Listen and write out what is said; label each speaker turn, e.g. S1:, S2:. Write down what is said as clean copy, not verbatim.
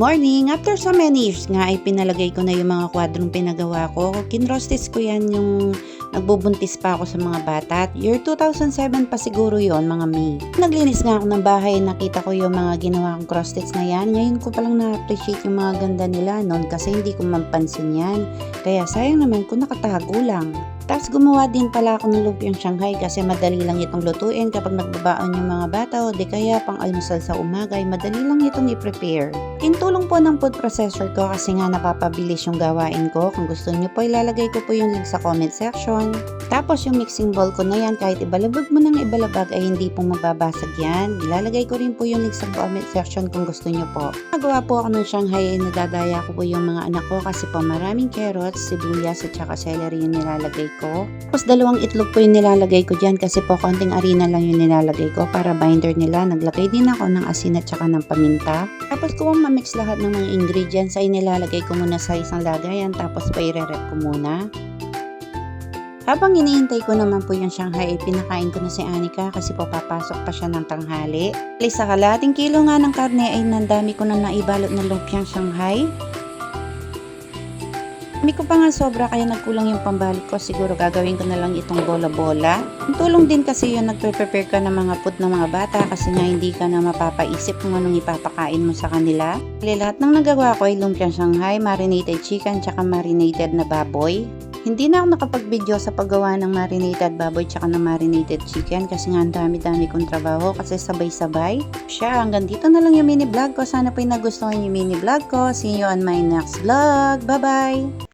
S1: Morning! After so many years nga ay pinalagay ko na yung mga kwadrong pinagawa ko. Kinrostis ko yan yung nagbubuntis pa ako sa mga bata. Year 2007 pa siguro yon, mga May. Naglinis nga ako ng bahay, nakita ko yung mga ginawa kong crosstits na yan. Ngayon ko palang na-appreciate yung mga ganda nila noon kasi hindi ko mapansin yan. Kaya sayang naman kung nakatago lang. Tapos gumawa din pala ako ng lumpiang Shanghai kasi madali lang itong lutuin kapag nagbabaon yung mga bata o di kaya pang almusal sa umaga ay madali lang itong i-prepare. Tinulong po ng food processor ko kasi nga napapabilis yung gawain ko. Kung gusto nyo po ilalagay ko po yung link sa comment section. Tapos yung mixing bowl ko na yan kahit ibalabag mo ng ibalabag ay hindi po mababasag yan. Ilalagay ko rin po yung link sa comment section kung gusto nyo po. Nagawa po ako ng Shanghai ay nadadaya ko po yung mga anak ko kasi po maraming carrots, sibuyas at saka celery yung nilalagay ko. Tapos 2 itlog po yung nilalagay ko dyan kasi po konting harina lang yung nilalagay ko para binder nila. Naglagay din ako ng asin at saka ng paminta. Tapos kung ma-mix lahat ng mga ingredients ay nilalagay ko muna sa isang lagayan tapos pa i-rep ko muna. Habang iniintay ko naman po yung Shanghai ay pinakain ko na si Anika kasi po papasok pa siya ng tanghali. Sa kalating kilo nga ng karne ay nandami ko na naibalot ng lumpiang Shanghai. Hindi ko pa nga sobra kaya nagkulang yung pambalot ko. Siguro gagawin ko na lang itong bola-bola. Ang tulong din kasi yung nagpe-prepare ka ng mga food ng mga bata kasi nga hindi ka na mapapaisip kung anong ipapakain mo sa kanila. Lahat ng nagawa ko ay lumpiang Shanghai, marinated chicken, tsaka marinated na baboy. Hindi na ako nakapag-video sa paggawa ng marinated baboy tsaka ng marinated chicken kasi nga ang dami-dami kong trabaho kasi sabay-sabay. Hanggang dito na lang yung mini vlog ko. Sana po nagustuhan yung mini vlog ko. See you on my next vlog. Bye-bye!